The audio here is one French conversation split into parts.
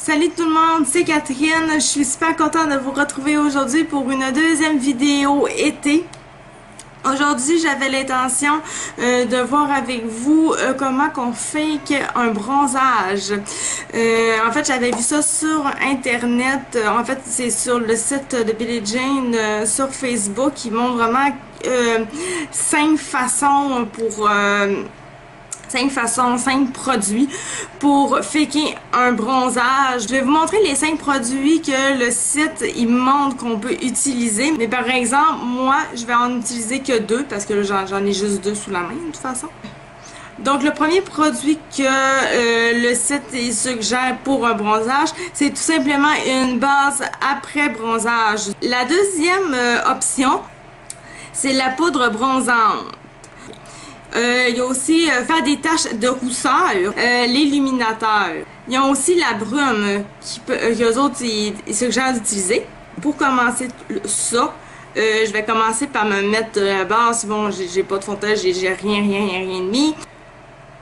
Salut tout le monde, c'est Catherine. Je suis super contente de vous retrouver aujourd'hui pour une deuxième vidéo été. Aujourd'hui, j'avais l'intention de voir avec vous comment qu'on fake un bronzage. En fait, j'avais vu ça sur Internet. En fait, c'est sur le site de Billie Jane sur Facebook. Ils montrent vraiment 5 façons pour... 5 produits pour faker un bronzage. Je vais vous montrer les 5 produits que le site il montre qu'on peut utiliser. Mais par exemple, moi, je vais en utiliser que 2 parce que j'en ai juste 2 sous la main de toute façon. Donc le premier produit que le site il suggère pour un bronzage, c'est tout simplement une base après bronzage. La deuxième option, c'est la poudre bronzante. Il y a aussi faire des taches de rousseur, l'illuminateur. Ils ont aussi la brume qu'eux autres ils suggèrent d'utiliser. Pour commencer ça, je vais commencer par me mettre la base. Bon, j'ai pas de fond de teint, j'ai rien mis.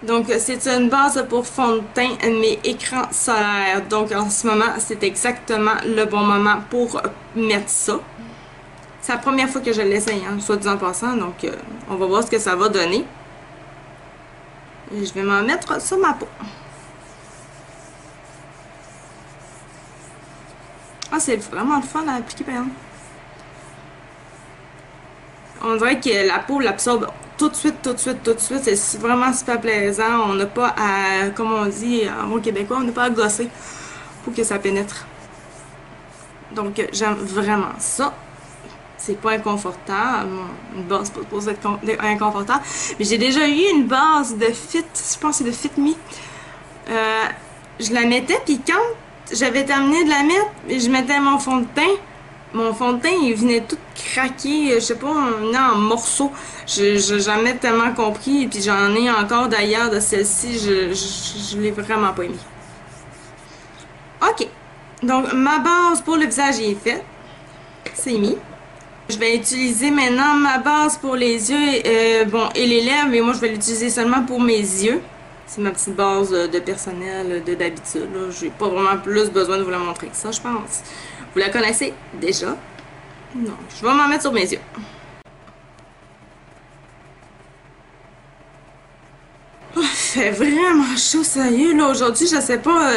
Donc c'est une base pour fond de teint mais écran solaire. Donc en ce moment, c'est exactement le bon moment pour mettre ça. C'est la première fois que je l'essaye, hein, soit dit en passant, donc on va voir ce que ça va donner. Et je vais m'en mettre sur ma peau. Ah, c'est vraiment le fun à appliquer, par exemple. On dirait que la peau l'absorbe tout de suite. C'est vraiment super plaisant. On n'a pas à, comme on dit en mot québécois, on n'a pas à gosser pour que ça pénètre. Donc, j'aime vraiment ça. C'est pas inconfortable. Une base pas supposée être inconfortable. Mais j'ai déjà eu une base de Fit. Je pense que c'est de Fit Me. Je la mettais, puis quand j'avais terminé de la mettre, je mettais mon fond de teint. Mon fond de teint, il venait tout craquer. Je sais pas, en morceaux. J'en ai tellement compris. Puis j'en ai encore d'ailleurs de celle-ci. Je l'ai vraiment pas aimé. Ok. Donc, ma base pour le visage est faite. C'est mis. Je vais utiliser maintenant ma base pour les yeux bon, et les lèvres, mais moi je vais l'utiliser seulement pour mes yeux. C'est ma petite base de personnel d'habitude. J'ai pas vraiment plus besoin de vous la montrer que ça, je pense. Vous la connaissez déjà. Donc, je vais m'en mettre sur mes yeux. Il fait vraiment chaud, sérieux. Là, aujourd'hui, je sais pas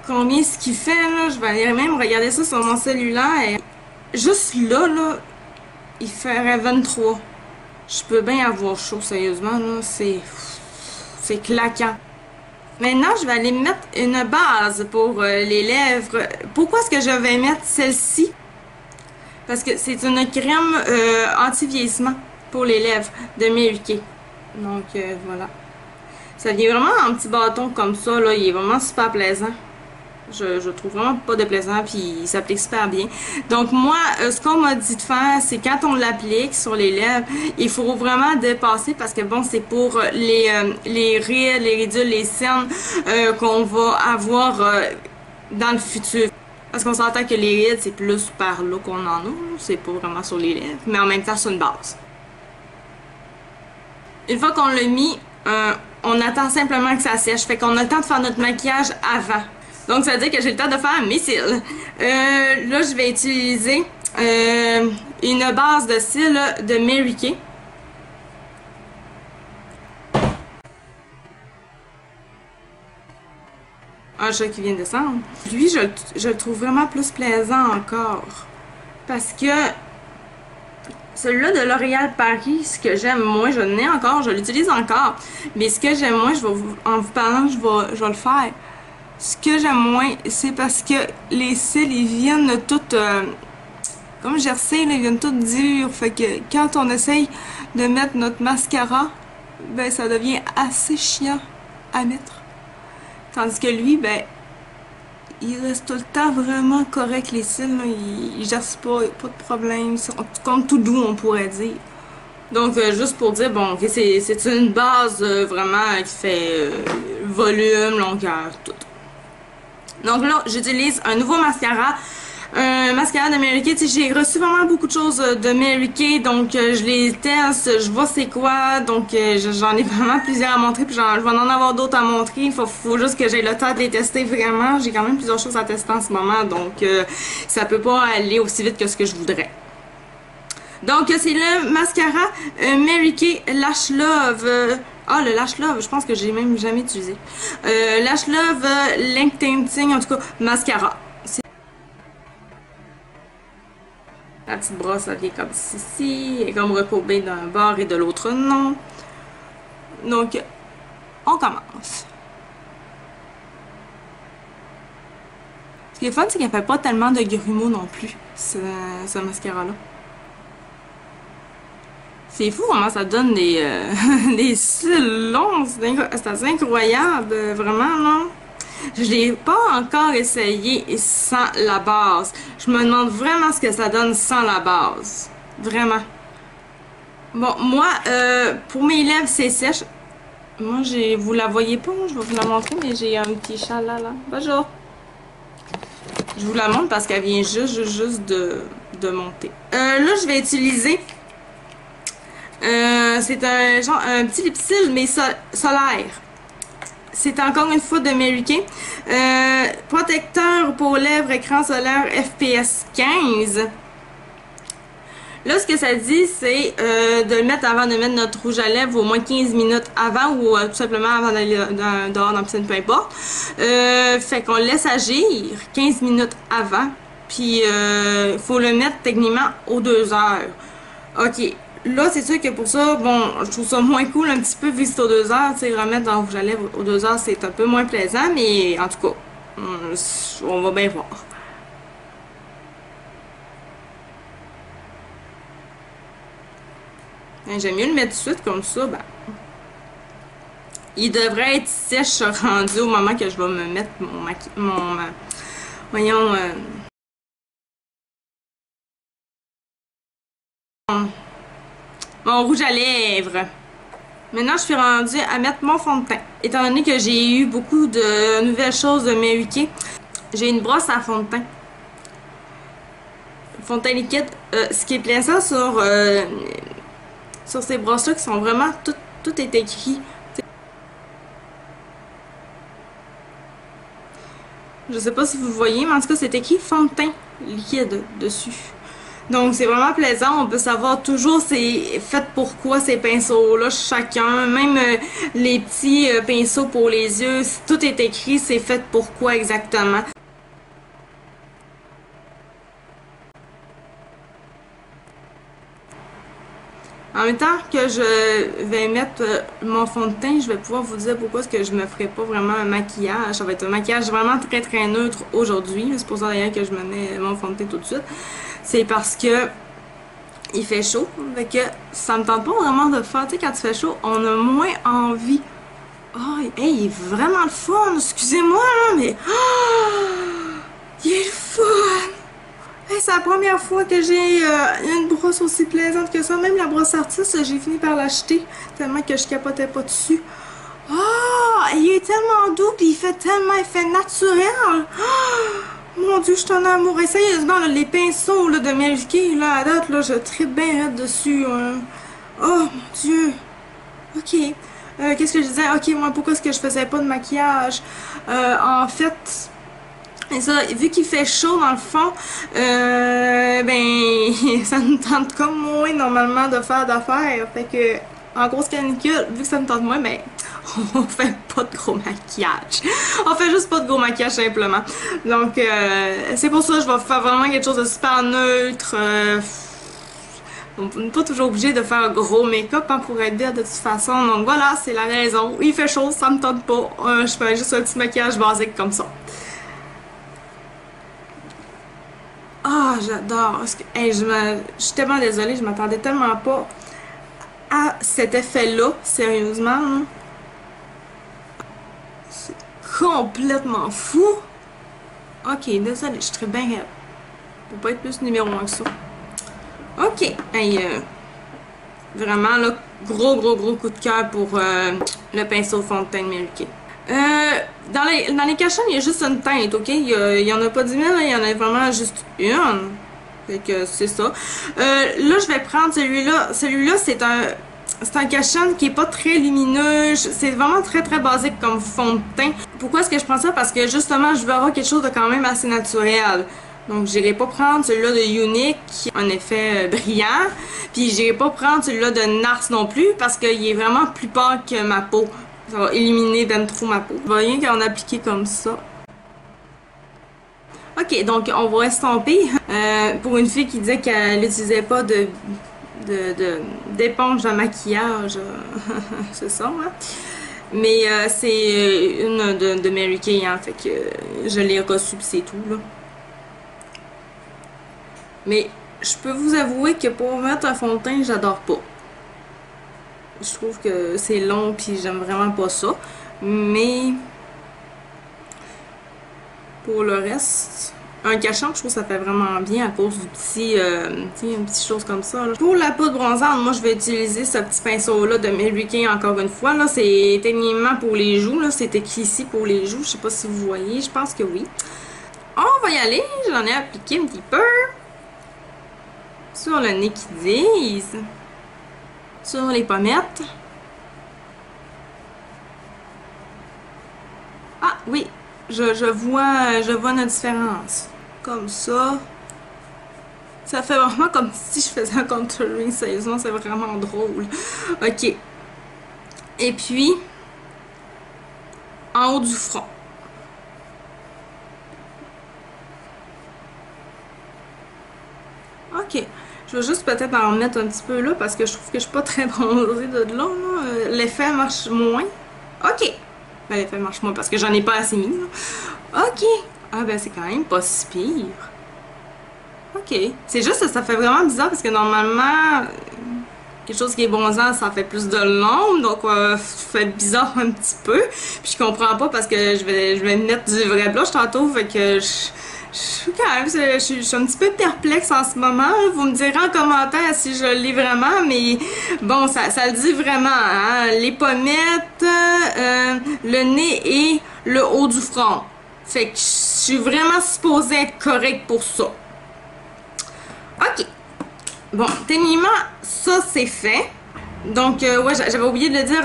combien ce qu'il fait. Là. Je vais aller même regarder ça sur mon cellulaire. Juste là, il ferait 23. Je peux bien avoir chaud, sérieusement, là. C'est claquant. Maintenant, je vais aller mettre une base pour les lèvres. Pourquoi est-ce que je vais mettre celle-ci? Parce que c'est une crème anti-vieillissement pour les lèvres de Mary Kay. Donc, voilà. Ça vient vraiment en petit bâton comme ça, là. Il est vraiment super plaisant. Je trouve vraiment pas déplaisant, puis il s'applique super bien. Donc moi, ce qu'on m'a dit de faire, c'est quand on l'applique sur les lèvres, il faut vraiment dépasser parce que bon, c'est pour les rides, les ridules, les cernes qu'on va avoir dans le futur. Parce qu'on s'entend que les rides, c'est plus par là qu'on en a, c'est pas vraiment sur les lèvres, mais en même temps sur une base. Une fois qu'on l'a mis, on attend simplement que ça sèche, fait qu'on a le temps de faire notre maquillage avant. Donc, ça veut dire que j'ai le temps de faire mes cils. Là, je vais utiliser une base de cils de Mary Kay. Un chat qui vient de descendre. Lui, je le trouve vraiment plus plaisant encore. Parce que celui-là de L'Oréal Paris, ce que j'aime moins, je l'ai encore, je l'utilise encore. Mais ce que j'aime moins, en vous parlant, je vais le faire. Ce que j'aime moins, c'est parce que les cils, ils viennent tout, comme jersey, ils viennent tout durs. Fait que quand on essaye de mettre notre mascara, ben ça devient assez chiant à mettre. Tandis que lui, ben, il reste tout le temps vraiment correct, les cils, là. Ils gercent pas de problème. Ils sont comme tout doux, on pourrait dire. Donc, juste pour dire, bon, okay, c'est une base vraiment qui fait volume, longueur, tout. Donc là, j'utilise un nouveau mascara un mascara de Mary Kay. J'ai reçu vraiment beaucoup de choses de Mary Kay, donc je les teste, je vois c'est quoi, donc j'en ai vraiment plusieurs à montrer, puis je vais en avoir d'autres à montrer. Faut juste que j'aie le temps de les tester vraiment. J'ai quand même plusieurs choses à tester en ce moment, donc ça peut pas aller aussi vite que ce que je voudrais. Donc c'est le mascara Mary Kay Lash Love. Le Lash Love, je pense que j'ai même jamais utilisé. Lash Love Lengthening, en tout cas, mascara. La petite brosse, elle vient comme ceci, elle est comme recourbée d'un bord et de l'autre non. Donc, on commence. Ce qui est fun, c'est qu'elle fait pas tellement de grumeaux non plus, ce mascara-là. C'est fou comment ça donne des, des cils longs, c'est assez incroyable, vraiment, non? Je l'ai pas encore essayé sans la base. Je me demande vraiment ce que ça donne sans la base. Vraiment. Bon, moi, pour mes lèvres, c'est sèche. Moi, vous la voyez pas, je vais vous la montrer, mais j'ai un petit chat là. Bonjour. Je vous la montre parce qu'elle vient juste de monter. Là, je vais utiliser... c'est un petit lipsil, mais solaire. C'est encore une fois de Mary Kay. Protecteur pour lèvres écran solaire FPS 15. Là, ce que ça dit, c'est de le mettre avant de mettre notre rouge à lèvres au moins 15 minutes avant ou tout simplement avant d'aller dehors dans la piscine, peu importe. Fait qu'on le laisse agir 15 minutes avant. Puis, il faut le mettre techniquement aux 2 heures. OK. Là, c'est sûr que pour ça, bon, je trouve ça moins cool un petit peu vu que c'est aux 2 heures. Tu sais, remettre dans le rouge à lèvres aux 2 heures, c'est un peu moins plaisant, mais en tout cas, on va bien voir. J'aime mieux le mettre tout de suite comme ça, ben. Il devrait être sèche rendu au moment que je vais me mettre voyons, mon rouge à lèvres. Maintenant, je suis rendue à mettre mon fond de teint. Étant donné que j'ai eu beaucoup de nouvelles choses de Mary Kay, j'ai une brosse à fond de teint. Fond de teint liquide. Ce qui est plaisant sur ces brosses-là, qui sont vraiment... Tout est écrit. Je sais pas si vous voyez, mais en tout cas, c'est écrit fond de teint liquide dessus. Donc, c'est vraiment plaisant. On peut savoir toujours c'est fait pourquoi ces pinceaux-là, chacun. Même les petits pinceaux pour les yeux, tout est écrit, c'est fait pourquoi exactement. En même temps que je vais mettre mon fond de teint, je vais pouvoir vous dire pourquoi est-ce que je me ferai pas vraiment un maquillage. Ça va être un maquillage vraiment très neutre aujourd'hui. C'est pour ça d'ailleurs que je me mets mon fond de teint tout de suite. C'est parce que il fait chaud. Fait que ça me tente pas vraiment de faire. Tu sais, quand il fait chaud, on a moins envie. Oh, hey, il est vraiment le fun. Excusez-moi, là, mais... Oh, il est le fun! Hey, c'est la première fois que j'ai une brosse aussi plaisante que ça. Même la brosse artiste, j'ai fini par l'acheter tellement que je capotais pas dessus. Oh, il est tellement doux puis il fait tellement effet naturel. Oh, mon Dieu, je suis en amour. Et sérieusement, là, les pinceaux là, de Mary Kay, là, à date, là, je tripe bien dessus. Oh, mon Dieu. OK. Qu'est-ce que je disais? OK, moi, pourquoi est-ce que je faisais pas de maquillage? En fait... Et ça, vu qu'il fait chaud dans le fond, ben, ça me tente comme moins normalement de faire d'affaires. Fait que, en grosse canicule, vu que ça me tente moins, ben, on fait pas de gros maquillage. On fait juste pas de gros maquillage simplement. Donc, c'est pour ça que je vais faire vraiment quelque chose de super neutre. On n'est pas toujours obligé de faire un gros make-up hein, pour être bien de toute façon. Donc voilà, c'est la raison. Il fait chaud, ça me tente pas. Je fais juste un petit maquillage basique comme ça. Ah, j'adore. Hey, je suis tellement désolée, je m'attendais tellement pas à cet effet-là, sérieusement. Hein. C'est complètement fou. Ok, désolée, je suis très bien raide. Faut pas être plus numéro 1 que ça. Ok, hey, vraiment, là, gros coup de cœur pour le pinceau fond de teint de Mary Kay. Dans les cachons, il y a juste une teinte, ok? Il y en a pas 10 000, là, il y en a vraiment juste une. Fait que c'est ça. Là, je vais prendre celui-là. Celui-là, c'est un cachon qui est pas très lumineux. C'est vraiment très très basique comme fond de teint. Pourquoi est-ce que je prends ça? Parce que justement, je veux avoir quelque chose de quand même assez naturel. Donc, j'irai pas prendre celui-là de Unique, qui a un effet brillant. Puis, j'irai pas prendre celui-là de Nars non plus, parce qu'il est vraiment plus pâle que ma peau. Ça va éliminer ben trop ma peau. Je vais rien qu'en appliquer comme ça. Ok, donc on va estomper. Pour une fille qui disait qu'elle n'utilisait pas d'éponge de maquillage, c'est ça, hein? Mais c'est une de Mary Kay, hein, fait que je l'ai reçue pis c'est tout, là. Mais je peux vous avouer que pour mettre un fond de teint, j'adore pas. Je trouve que c'est long puis j'aime vraiment pas ça. Mais pour le reste, un cachon, je trouve que ça fait vraiment bien à cause du petit, une petite chose comme ça, là. Pour la poudre bronzante, moi je vais utiliser ce petit pinceau-là de Mary Kay encore une fois. Là, c'est techniquement pour les joues. Là, c'est écrit ici pour les joues. Je sais pas si vous voyez. Je pense que oui. On va y aller. J'en ai appliqué un petit peu. Sur le nez qui dise. Sur les pommettes. Ah oui, je vois notre différence. Comme ça. Ça fait vraiment comme si je faisais un contouring, sérieusement, c'est vraiment drôle. Ok. Et puis, en haut du front. Ok. Je vais juste peut-être en remettre un petit peu là parce que je trouve que je suis pas très bronzée de là. L'effet marche moins. Ok. Ben, l'effet marche moins parce que j'en ai pas assez mis. Là. Ok. Ah ben c'est quand même pas si pire. Ok. C'est juste que ça fait vraiment bizarre parce que normalement, quelque chose qui est bronzant, ça fait plus de l'ombre. Donc ça fait bizarre un petit peu. Puis je comprends pas parce que je vais mettre du vrai blush tantôt. Fait que je suis un petit peu perplexe en ce moment. Vous me direz en commentaire si je l'ai vraiment, mais bon, ça le dit vraiment. Hein? Les pommettes, le nez et le haut du front. Fait que je suis vraiment supposée être correcte pour ça. Ok. Bon, techniquement, ça c'est fait. Donc, ouais, j'avais oublié de le dire.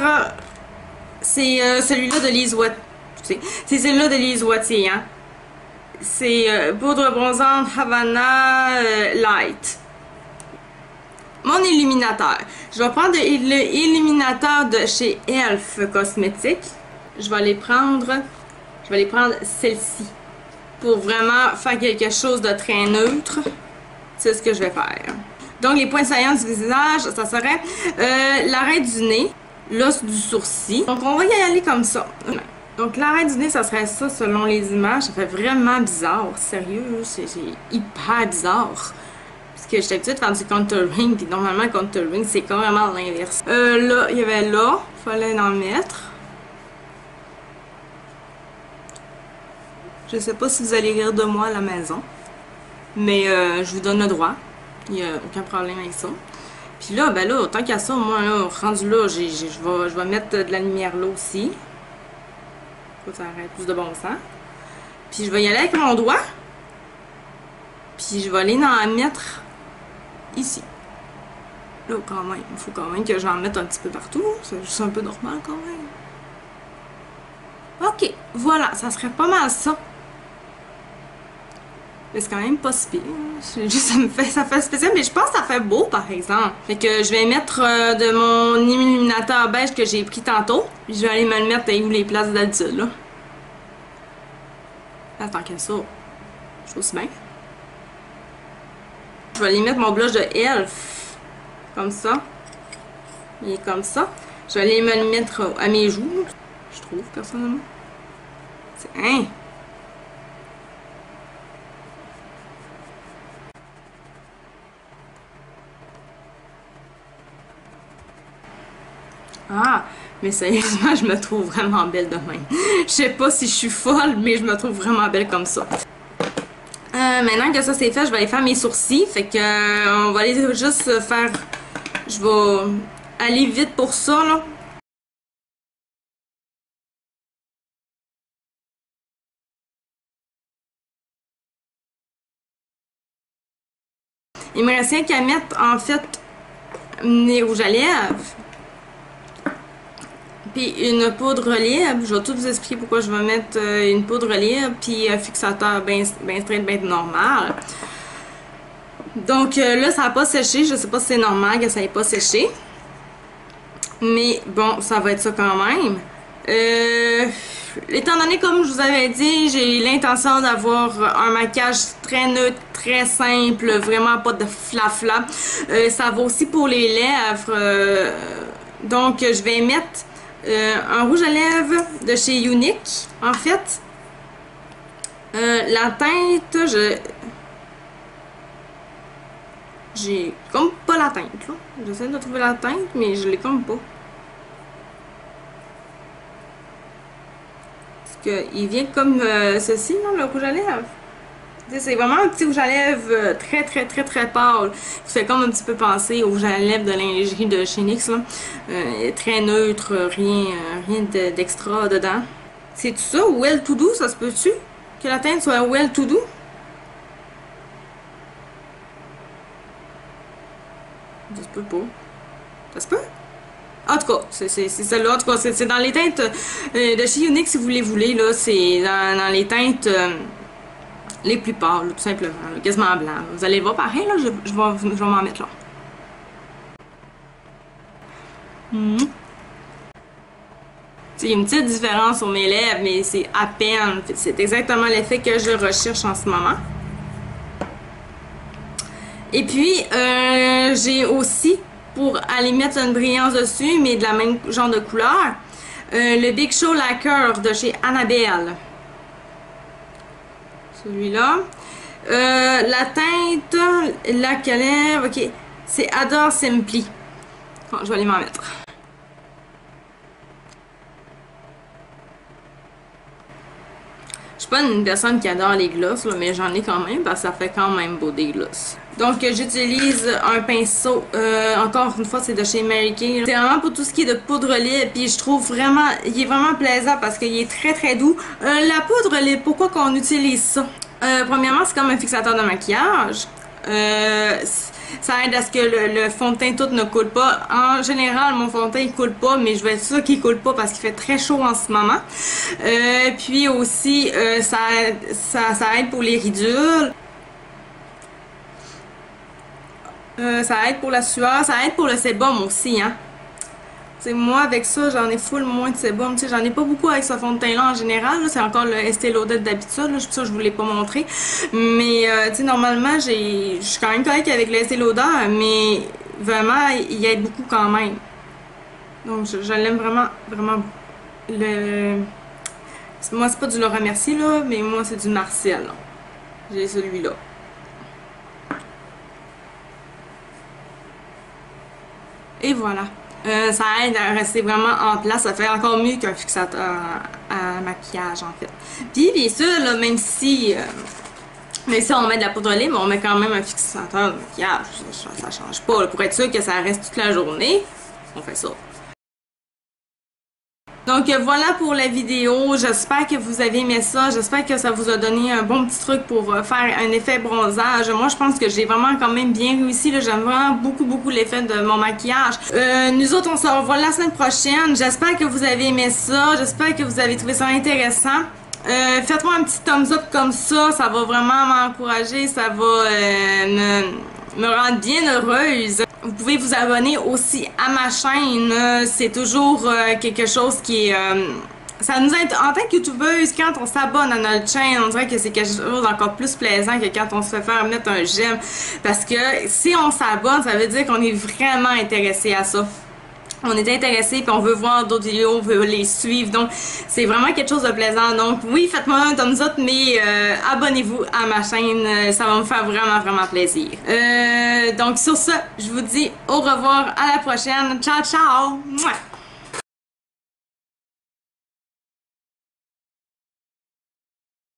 C'est celui-là de Lise Wattier. C'est celui-là de Lise Wattier, hein. C'est poudre bronzante Havana Light. Mon illuminateur. Je vais prendre l'illuminateur de chez Elf Cosmetics. Je vais les prendre celle-ci. Pour vraiment faire quelque chose de très neutre. C'est ce que je vais faire. Donc les points saillants du visage, ça serait l'arrêt du nez, l'os du sourcil. Donc on va y aller comme ça. Donc l'arrêt du nez, ça serait ça selon les images. Ça fait vraiment bizarre. Sérieux, c'est hyper bizarre. Parce que j'étais habituée de faire du contouring. Puis normalement, le contouring, c'est carrément l'inverse. Là, il y avait là. Fallait en mettre. Je sais pas si vous allez rire de moi à la maison. Mais je vous donne le droit. Il n'y a aucun problème avec ça. Puis là, ben là, tant qu'à ça, moi, là, rendu là, je vais mettre de la lumière là aussi. Faut que ça arrête plus de bon sens. Puis je vais y aller avec mon doigt. Puis je vais aller en mettre ici. Là, quand même. Il faut quand même que j'en mette un petit peu partout. C'est juste un peu normal quand même. Ok, voilà, ça serait pas mal ça. Mais c'est quand même pas si pire. Ça fait spécial, mais je pense que ça fait beau par exemple. Fait que je vais mettre de mon illuminateur beige que j'ai pris tantôt. Puis je vais aller me le mettre où les places d'habitude là. Attends que ça. Je trouve bien. Je vais aller mettre mon blush de Elf. Comme ça. Il est comme ça. Je vais aller me le mettre à mes joues. Je trouve personnellement. C'est hein. Ah, mais sérieusement, je me trouve vraiment belle de même. Je sais pas si je suis folle, mais je me trouve vraiment belle comme ça. Maintenant que ça c'est fait, je vais aller faire mes sourcils. Fait que on va aller juste faire... Je vais aller vite pour ça, là. Il me reste rien qu'à mettre, en fait, mes rouges à lèvres. Puis une poudre libre. Je vais tout vous expliquer pourquoi je vais mettre une poudre libre. Puis un fixateur bien straight, bien normal. Donc là, ça n'a pas séché. Je sais pas si c'est normal que ça n'ait pas séché. Mais bon, ça va être ça quand même. Étant donné, comme je vous avais dit, j'ai l'intention d'avoir un maquillage très neutre, très simple, vraiment pas de flafla. Ça va aussi pour les lèvres. Donc, je vais mettre un rouge à lèvres de chez Younique. En fait, la teinte, j'ai comme pas la teinte, là. J'essaie de trouver la teinte, mais je l'ai comme pas. Il vient comme ceci, non, le rouge à lèvres. C'est vraiment un petit rouge à lèvres très pâle. Ça fait comme un petit peu penser au rouge à lèvres de lingerie de chez NYX, là. Très neutre, rien d'extra dedans. C'est tout ça, Well To Do, ça se peut-tu? Que la teinte soit Well To Do? Ça se peut pas. Ça se peut? En tout cas, c'est celle-là. En tout cas, c'est dans les teintes de chez Younique, si vous les voulez. Là, c'est dans les teintes les plus pâles, tout simplement. Là, quasiment blanc. Vous allez voir pareil, là, je vais m'en mettre là. Il y a une petite différence sur mes lèvres, mais c'est à peine. C'est exactement l'effet que je recherche en ce moment. Et puis, j'ai aussi, pour aller mettre une brillance dessus, mais de la même genre de couleur, le Big Show Lacquer de chez Annabelle. Celui-là. La teinte, laquelle, ok, c'est Adore Simply. Bon, je vais aller m'en mettre. Je suis pas une personne qui adore les glosses, là, mais j'en ai quand même parce que ça fait quand même beau des glosses. Donc j'utilise un pinceau, encore une fois c'est de chez Mary Kay. C'est vraiment pour tout ce qui est de poudre libre, puis je trouve vraiment, il est vraiment plaisant parce qu'il est très doux. La poudre libre, pourquoi qu'on utilise ça? Premièrement, c'est comme un fixateur de maquillage. Ça aide à ce que le fond de teint tout ne coule pas. En général, mon fond de teint il coule pas, mais je vais être sûre qu'il coule pas parce qu'il fait très chaud en ce moment. Puis aussi, ça aide pour les ridules. Ça aide pour la sueur, ça aide pour le sébum aussi, hein. T'sais, moi, avec ça, j'en ai full moins de sébum. J'en ai pas beaucoup avec ce fond de teint-là en général. C'est encore le Estée Lauder d'habitude. Ça, je vous l'ai pas montré. Mais, normalement, je suis quand même correcte avec le Estée Lauder, mais vraiment, il aide beaucoup quand même. Donc, je l'aime vraiment beaucoup. Moi, c'est pas du Laura Mercier, là, mais moi, c'est du Marcel. J'ai celui-là. Et voilà. Ça aide à rester vraiment en place. Ça fait encore mieux qu'un fixateur à maquillage, en fait. Puis, bien sûr, là, même si on met de la poudre libre, on met quand même un fixateur de maquillage. Ça change pas. Là, pour être sûr que ça reste toute la journée, on fait ça. Donc voilà pour la vidéo, j'espère que vous avez aimé ça, j'espère que ça vous a donné un bon petit truc pour faire un effet bronzage. Moi je pense que j'ai vraiment quand même bien réussi, j'aime vraiment beaucoup l'effet de mon maquillage. Nous autres on se revoit la semaine prochaine, j'espère que vous avez aimé ça, j'espère que vous avez trouvé ça intéressant. Faites-moi un petit thumbs up comme ça va vraiment m'encourager, ça va me rendre bien heureuse. Vous pouvez vous abonner aussi à ma chaîne, c'est toujours quelque chose qui est... ça nous aide, en tant que youtubeuse, quand on s'abonne à notre chaîne, on dirait que c'est quelque chose d'encore plus plaisant que quand on se fait faire mettre un j'aime. Parce que si on s'abonne, ça veut dire qu'on est vraiment intéressé à ça. On est intéressé puis on veut voir d'autres vidéos, on veut les suivre, donc c'est vraiment quelque chose de plaisant. Donc oui, faites-moi un thumbs up, mais abonnez-vous à ma chaîne, ça va me faire vraiment plaisir. Donc sur ça, je vous dis au revoir, à la prochaine, ciao ciao! Mouah!